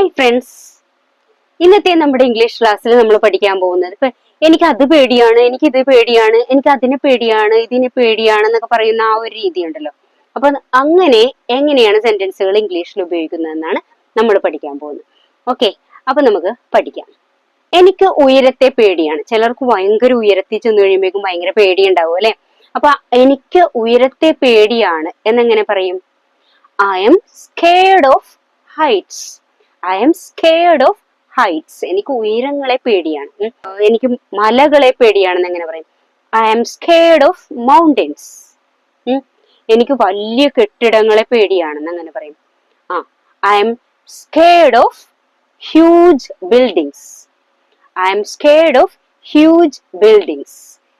Hi friends, ഇന്നത്തെ നമ്മുടെ English ക്ലാസ്സിൽ നമ്മൾ പഠിക്കാൻ പോകുന്നത് ഇപ്പൊ എനിക്ക് അത് പേടിയാണ്, എനിക്ക് ഇത് പേടിയാണ്, എനിക്ക് അതിനെ പേടിയാണ്, ഇതിനെ പേടിയാണ് എന്നൊക്കെ പറയുന്ന ആ ഒരു രീതി ഉണ്ടല്ലോ. അപ്പൊ അങ്ങനെ എങ്ങനെയാണ് സെന്റൻസുകൾ ഇംഗ്ലീഷിൽ ഉപയോഗിക്കുന്നതെന്നാണ് നമ്മൾ പഠിക്കാൻ പോകുന്നത്. ഓക്കെ, അപ്പൊ നമുക്ക് പഠിക്കാം. എനിക്ക് ഉയരത്തെ പേടിയാണ്. ചിലർക്ക് ഭയങ്കര ഉയരത്തിൽ ചെന്ന് കഴിയുമ്പോഴേക്കും ഭയങ്കര പേടിയുണ്ടാവും അല്ലെ. അപ്പൊ എനിക്ക് ഉയരത്തെ പേടിയാണ് എന്നെങ്ങനെ പറയും? I am scared of heights. I am scared of heights. എനിക്ക് ഉയരങ്ങളെ പേടിയാണ്. എനിക്ക് മലകളെ പേടിയാണെന്ന് എങ്ങനെ പറയും? I am scared of mountains. എനിക്ക് വലിയ കെട്ടിടങ്ങളെ പേടിയാണെന്ന് എങ്ങനെ പറയും? I am scared of huge buildings. I am scared of huge buildings.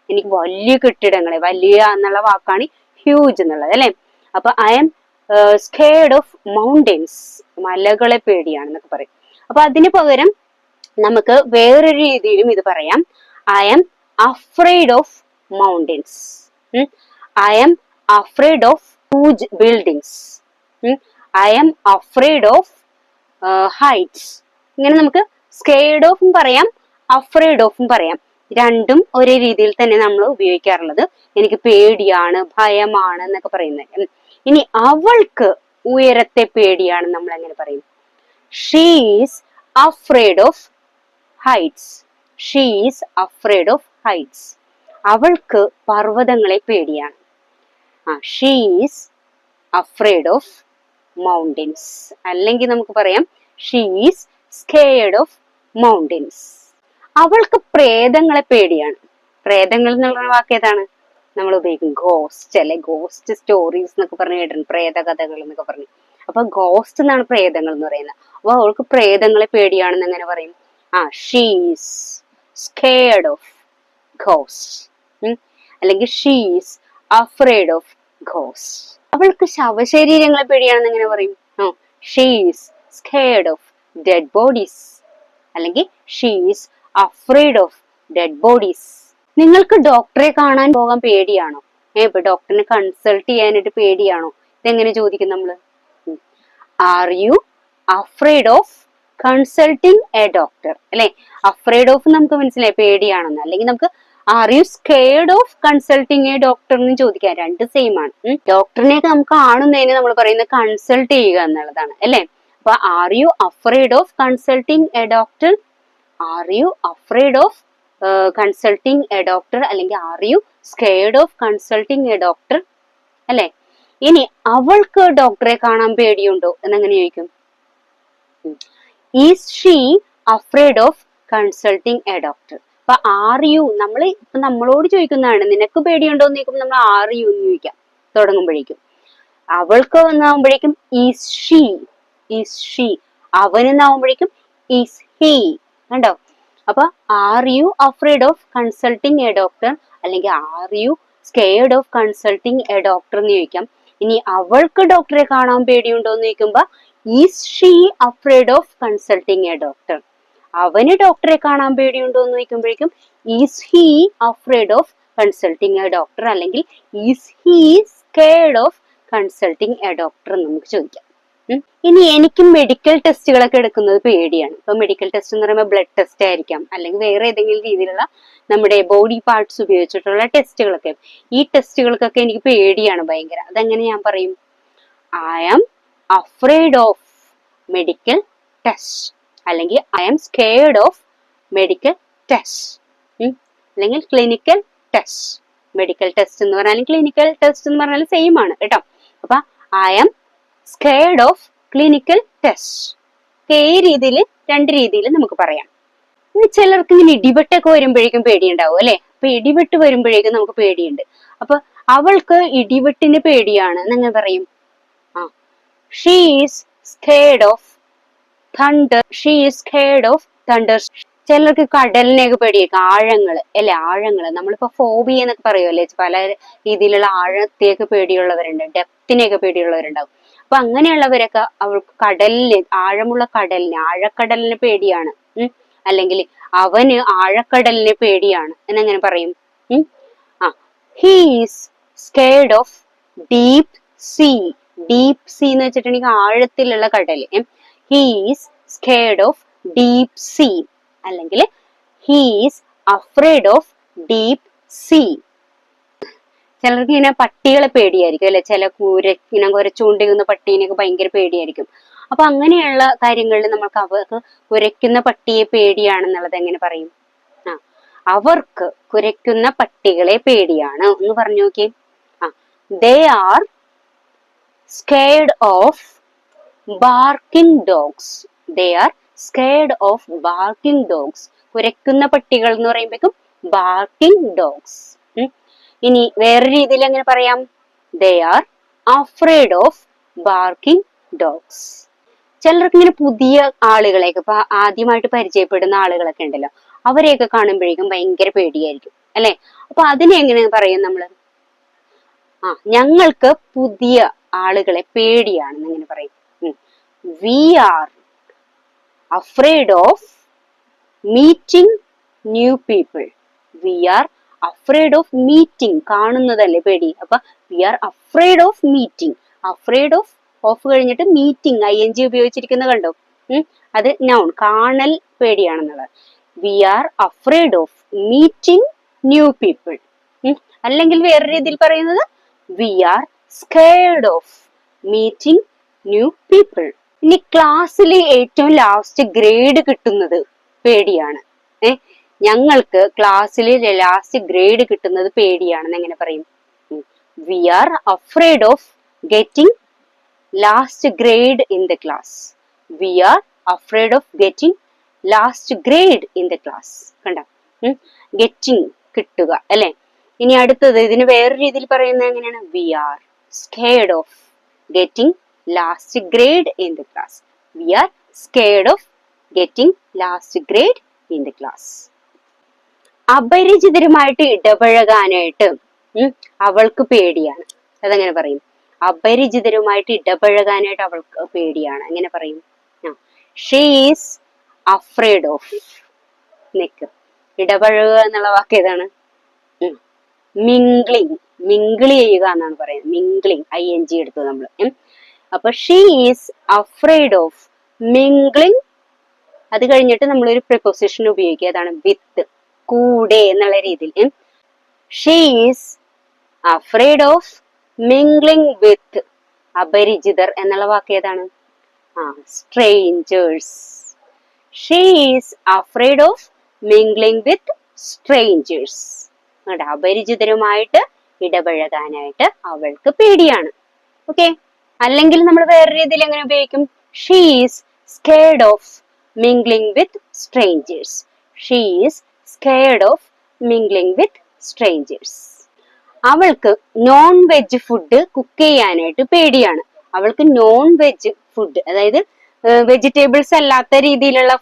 എനിക്ക് വലിയ കെട്ടിടങ്ങളെ, വലിയ എന്നുള്ള വാക്കാണ് ഹ്യൂജ് എന്നുള്ളത് അല്ലെ. അപ്പൊ I am scared of mountains, മലകളെ പേടിയാണെന്നൊക്കെ പറയും. അപ്പൊ അതിന് പകരം നമുക്ക് വേറൊരു രീതിയിലും ഇത് പറയാം. I am afraid of mountains. I am afraid of huge buildings. I am afraid of heights. ഇങ്ങനെ നമുക്ക് സ്കേർഡ് ഓഫും പറയാം, അഫ്രൈഡ് ഓഫും പറയാം. രണ്ടും ഒരേ രീതിയിൽ തന്നെ നമ്മൾ ഉപയോഗിക്കാറുള്ളത്. എനിക്ക് പേടിയാണ്, ഭയമാണ് എന്നൊക്കെ പറയുന്നത്. ഇനി അവൾക്ക് ഉയരത്തെ പേടിയാണ് നമ്മൾ എങ്ങനെ പറയും? She is afraid of heights. She is afraid of heights. അവൾക്ക് പർവ്വതങ്ങളെ പേടിയാണ്. She is afraid of mountains. അല്ലെങ്കിൽ നമുക്ക് പറയാം she is scared of mountains. അവൾക്ക് പ്രേതങ്ങളെ പേടിയാണ്. പ്രേതങ്ങൾ എന്നുള്ള വാക്ക് ഏതാണ് നമ്മൾ ഉപയോഗിക്കും? ഗോസ്റ്റ് അല്ലെ, ഗോസ്റ്റ് സ്റ്റോറീസ് എന്നൊക്കെ പറഞ്ഞു കേട്ടിട്ടുണ്ട്, പ്രേത കഥകൾ എന്നൊക്കെ പറഞ്ഞു. അപ്പൊ ഗോസ്റ്റ് എന്നാണ് പ്രേതങ്ങൾ എന്ന് പറയുന്നത്. അപ്പൊ അവൾക്ക് പ്രേതങ്ങളെ പേടിയാണെന്ന് എങ്ങനെ പറയും? She is scared of ghost. അല്ലെങ്കിൽ she is afraid of ghost. അവൾക്ക് ശവശരീരങ്ങളെ പേടിയാണെന്ന് എങ്ങനെ പറയും? She is scared of dead bodies. അല്ലെങ്കിൽ she is afraid of dead bodies. നിങ്ങൾക്ക് ഡോക്ടറെ കാണാൻ പോകാൻ പേടിയാണോ? ഇപ്പൊ ഡോക്ടറിനെ കൺസൾട്ട് ചെയ്യാനായിട്ട് പേടിയാണോ? ഇതെങ്ങനെ ചോദിക്കും നമ്മള്? R you afraid of consulting a doctor അല്ലെ. അഫ്രൈഡ് ഓഫ് നമുക്ക് മനസ്സിലായി പേടിയാണെന്ന്. അല്ലെങ്കിൽ നമുക്ക് R you scared of consulting a doctor എന്ന് ചോദിക്കാം. രണ്ട് സെയിം ആണ്. ഡോക്ടറിനെയൊക്കെ നമുക്ക് കാണുന്നതിന് നമ്മൾ പറയുന്നത് കൺസൾട്ട് ചെയ്യുക എന്നുള്ളതാണ് അല്ലെ. അപ്പൊ are you afraid of consulting a doctor? Are you afraid of consulting a doctor? അല്ലെങ്കിൽ are you scared of consulting a doctor അല്ലെ. ഇനി അവൾക്ക് ഡോക്ടറെ കാണാൻ പേടിയുണ്ടോ എന്നെങ്ങനെ ചോദിക്കും? Is she afraid of consulting a doctor? അപ്പൊ ആർ യു നമ്മളോട് ചോദിക്കുന്നതാണ്. നിനക്ക് പേടിയുണ്ടോ എന്ന് ചോദിക്കുമ്പോൾ നമ്മൾ ആർ യു എന്ന് ചോദിക്കാം തുടങ്ങുമ്പോഴേക്കും. അവൾക്ക് എന്നാവുമ്പോഴേക്കും ഈസ് ഷീ. Is she. അവനെന്നാവുമ്പോഴേക്കും ഈസ് ഹീ. കണ്ടോ? അപ്പൊ are you afraid of consulting a doctor അല്ലെങ്കിൽ are you scared of consulting a doctor എന്ന് ചോദിക്കാം. ഇനി അവൾക്ക് ഡോക്ടറെ കാണാൻ പേടിയുണ്ടോ എന്ന് ചോദിക്കുമ്പോ is she afraid of consulting a doctor. അവന് ഡോക്ടറെ കാണാൻ പേടിയുണ്ടോ എന്ന് ചോദിക്കുമ്പോഴേക്കും is he afraid of consulting a doctor അല്ലെങ്കിൽ is he scared of consulting a doctor എന്ന് നമുക്ക് ചോദിക്കാം. ഇനി എനിക്ക് മെഡിക്കൽ ടെസ്റ്റുകളൊക്കെ എടുക്കുന്നത് പേടിയാണ്. ഇപ്പൊ മെഡിക്കൽ ടെസ്റ്റ് എന്ന് പറയുമ്പോൾ ബ്ലഡ് ടെസ്റ്റ് ആയിരിക്കാം, അല്ലെങ്കിൽ വേറെ ഏതെങ്കിലും രീതിയിലുള്ള നമ്മുടെ ബോഡി പാർട്സ് ഉപയോഗിച്ചിട്ടുള്ള ടെസ്റ്റുകളൊക്കെ. ഈ ടെസ്റ്റുകൾക്കൊക്കെ എനിക്ക് പേടിയാണ് ഭയങ്കര. അതെങ്ങനെ ഞാൻ പറയും? I am afraid of medical test അല്ലെങ്കിൽ I am scared of medical test അല്ലെങ്കിൽ ക്ലിനിക്കൽ ടെസ്റ്റ്. മെഡിക്കൽ ടെസ്റ്റ് എന്ന് പറഞ്ഞാലും ക്ലിനിക്കൽ ടെസ്റ്റ് എന്ന് പറഞ്ഞാലും സെയിം ആണ് കേട്ടോ. അപ്പൊ I am scared of clinical test. ഈ രീതിയിൽ രണ്ട് രീതിയിൽ നമുക്ക് പറയാം. ഇനി ചിലർക്ക് ഇങ്ങനെ ഇടിവെട്ടൊക്കെ വരുമ്പോഴേക്കും പേടിയുണ്ടാവും അല്ലെ. അപ്പൊ ഇടിവെട്ട് വരുമ്പോഴേക്കും നമുക്ക് പേടിയുണ്ട്. അപ്പൊ അവൾക്ക് ഇടിവെട്ടിന് പേടിയാണ് എന്നെങ്ങനെ പറയും? She is scared of thunder. She is scared of thunder. ചിലർക്ക് കടലിനെയൊക്കെ പേടിയേക്കും, ആഴങ്ങള് അല്ലെ. ആഴങ്ങള് നമ്മളിപ്പോ ഫോബിയ എന്നൊക്കെ പറയുമല്ലേ. പല രീതിയിലുള്ള ആഴത്തെയൊക്കെ പേടിയുള്ളവരുണ്ട്, ഡെപ്തിനെയൊക്കെ പേടിയുള്ളവരുണ്ടാവും. അപ്പൊ അങ്ങനെയുള്ളവരൊക്കെ അവൾക്ക് കടലിന്, ആഴമുള്ള കടലിന്, ആഴക്കടലിന് പേടിയാണ്. അല്ലെങ്കിൽ അവന് ആഴക്കടലിന് പേടിയാണ് എന്നെങ്ങനെ പറയും? He is scared of deep sea. Deep sea എന്ന് വെച്ചിട്ടുണ്ടെങ്കിൽ ആഴത്തിലുള്ള കടല്. He is scared of deep sea, അല്ലെങ്കിൽ he is afraid of deep sea. ചിലർക്ക് ഇങ്ങനെ പട്ടികളെ പേടിയായിരിക്കും അല്ലെ, ചില ഇങ്ങനെ കുരച്ചുകൊണ്ടിരുന്ന പട്ടീനൊക്കെ ഭയങ്കര പേടിയായിരിക്കും. അപ്പൊ അങ്ങനെയുള്ള കാര്യങ്ങളിൽ നമുക്ക് അവർക്ക് കുരയ്ക്കുന്ന പട്ടിയെ പേടിയാണെന്നുള്ളത് എങ്ങനെ പറയും? അവർക്ക് കുരയ്ക്കുന്ന പട്ടികളെ പേടിയാണ് എന്ന് പറഞ്ഞു നോക്കി. They are scared of barking dogs. They are scared of barking dogs. കുരയ്ക്കുന്ന പട്ടികൾ എന്ന് പറയുമ്പോഴേക്കും ബാർക്കിംഗ് ഡോഗ്സ്. ഇനി വേറെ രീതിയിൽ എങ്ങനെ പറയാം? They are afraid of barking dogs. ചിലർക്ക് ഇങ്ങനെ പുതിയ ആളുകളെയൊക്കെ, ഇപ്പൊ ആദ്യമായിട്ട് പരിചയപ്പെടുന്ന ആളുകളൊക്കെ ഉണ്ടല്ലോ, അവരെയൊക്കെ കാണുമ്പോഴേക്കും ഭയങ്കര പേടിയായിരിക്കും അല്ലെ. അപ്പൊ അതിനെ എങ്ങനെ പറയും നമ്മള്? ഞങ്ങൾക്ക് പുതിയ ആളുകളെ പേടിയാണെന്ന് എങ്ങനെ പറയും? We are afraid of meeting new people. We are afraid of meeting, കാണുന്നതല്ലേ പേടി. അപ്പൊ we are afraid of meeting. Afraid of കഴിഞ്ഞിട്ട് മീറ്റിംഗ് ING ഉപയോഗിച്ചിരിക്കുന്ന കണ്ടോ? അത് നൗൺ, കാണൽ പേടിയാണെന്നുള്ളത്. We are afraid of meeting new people. അല്ലെങ്കിൽ വേറെ രീതിയിൽ പറയുന്നത് we are scared of meeting new people. ഇനി ക്ലാസ്സിൽ ഏറ്റവും ലാസ്റ്റ് ഗ്രേഡ് കിട്ടുന്നത് പേടിയാണ്. ഞങ്ങൾക്ക് ക്ലാസ്സിൽ ലാസ്റ്റ് ഗ്രേഡ് കിട്ടുന്നത് പേടിയാണെന്ന് എങ്ങനെ പറയും? We are afraid of getting last grade in the class. We are afraid of getting last grade in the class. കണ്ട, ഗെറ്റിംഗ് കിട്ടുക അല്ലെ. ഇനി അടുത്തത് ഇതിന് വേറെ രീതിയിൽ പറയുന്നത് എങ്ങനെയാണ്? We are scared of getting last grade in the class. We are scared of getting last grade in the class. അപരിചിതരുമായിട്ട് ഇടപഴകാനായിട്ട് അവൾക്ക് പേടിയാണ്. അതെങ്ങനെ പറയും? അപരിചിതരുമായിട്ട് ഇടപഴകാനായിട്ട് അവൾക്ക് പേടിയാണ്. എങ്ങനെ പറയും? She is afraid of. നിക്ക്, ഇടപഴകുക എന്നുള്ള വാക്ക് ഏതാണ്? മിംഗ്ലിങ്. മിംഗിൾ ചെയ്യുക എന്നാണ് പറയുന്നത്. മിംഗ്ലിങ് ING എടുത്തു നമ്മൾ. അപ്പൊ she is afraid of mingling. അത് കഴിഞ്ഞിട്ട് നമ്മളൊരു പ്രിപ്പോസിഷൻ ഉപയോഗിക്കുക, അതാണ് വിത്ത്, കൂടെ എന്നുള്ള രീതിയിൽ. She is afraid of mingling with. അപരിചിതർ എന്നുള്ള വാക്ക് ഏതാണ്? Strangers. She is afraid of mingling with strangers. അപരിചിതരുമായിട്ട് ഇടപഴകാനായിട്ട് അവൾക്ക് പേടിയാണ്. ഓക്കെ. അല്ലെങ്കിൽ നമ്മൾ വേറെ രീതിയിൽ എങ്ങനെ ഉപയോഗിക്കും? She is scared of mingling with strangers. She is scared of mingling with strangers. അവൾക്ക് നോൺ വെജ് ഫുഡ് കുക്ക് ചെയ്യാനായിട്ട് പേടിയാണ്. അവൾക്ക് നോൺ വെജ് ഫുഡ്, അതായത് വെജിറ്റബിൾസ് അല്ലാത്ത രീതിയിലുള്ള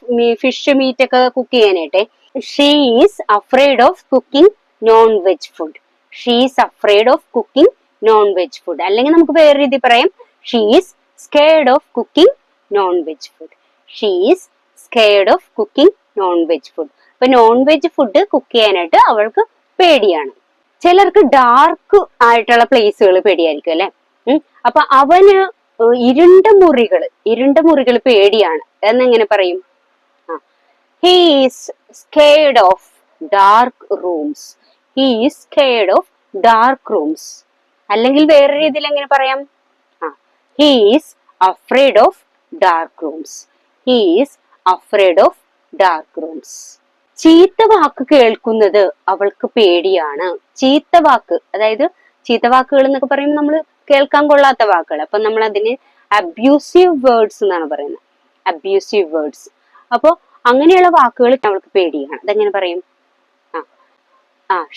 ഫിഷ്, മീറ്റ് ഒക്കെ കുക്ക് ചെയ്യാനായിട്ട്. She is afraid of cooking non veg food. She is afraid of cooking non veg food. അല്ലെങ്കിൽ നമുക്ക് വേറെ രീതി പറയാം, she is scared of cooking non veg food. She is scared of cooking non veg food. അപ്പൊ non veg food cook ചെയ്യാനായിട്ട് അവൾക്ക് പേടിയാണ്. ചിലർക്ക് ഡാർക്ക് ആയിട്ടുള്ള പ്ലേസുകൾ പേടിയായിരിക്കും അല്ലെ. അപ്പൊ അവന് ഇരുണ്ട മുറികൾ പേടിയാണ് എന്നെങ്ങനെ പറയും? He is scared of dark rooms. He is scared of dark rooms. അല്ലെങ്കിൽ വേറെ രീതിയിൽ എങ്ങനെ പറയാം? He is afraid of dark rooms. He is afraid of dark rooms. ചീത്ത വാക്ക് കേൾക്കുന്നത് അവൾക്ക് പേടിയാണ്. ചീത്ത വാക്ക്, അതായത് ചീത്ത വാക്കുകൾ എന്നൊക്കെ പറയുമ്പോൾ നമ്മൾ കേൾക്കാൻ കൊള്ളാത്ത വാക്കുകൾ. അപ്പൊ നമ്മൾ അതിന് അബ്യൂസീവ് വേർഡ്സ് എന്നാണ് പറയുന്നത്. Abusive words. അപ്പൊ അങ്ങനെയുള്ള വാക്കുകൾ അവൾക്ക് പേടിയാണ്. അതെങ്ങനെ പറയും?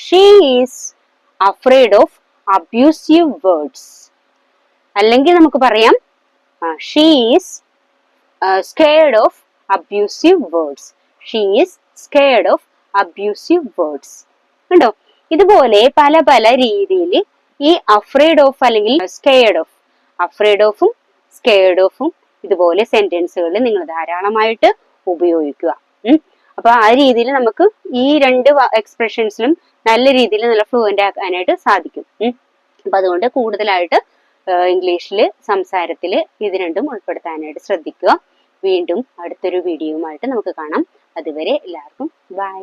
She is afraid of abusive words. അല്ലെങ്കിൽ നമുക്ക് പറയാം she is scared of abusive words. She is scared of abusive words. കണ്ടോ? ഇതുപോലെ പല പല രീതിയിൽ ഈ അഫ്രേഡ് ഓഫ് അല്ലെങ്കിൽ സ്കേർഡ് ഓഫ്, അഫ്രേഡ് ഓഫും സ്കേർഡ് ഓഫും ഇതുപോലെ സെന്റൻസുകൾ നിങ്ങൾ ധാരാളമായിട്ട് ഉപയോഗിക്കുക. അപ്പൊ ആ രീതിയിൽ നമുക്ക് ഈ രണ്ട് എക്സ്പ്രഷൻസിലും നല്ല രീതിയിൽ നല്ല ഫ്ലുവന്റ് ആക്കാനായിട്ട് സാധിക്കും. അപ്പൊ അതുകൊണ്ട് കൂടുതലായിട്ട് ഇംഗ്ലീഷില് സംസാരത്തില് ഇത് രണ്ടും ഉൾപ്പെടുത്താനായിട്ട് ശ്രദ്ധിക്കുക. വീണ്ടും അടുത്തൊരു വീഡിയോയുമായിട്ട് നമുക്ക് കാണാം. അതുവരെ എല്ലാവർക്കും ബൈ.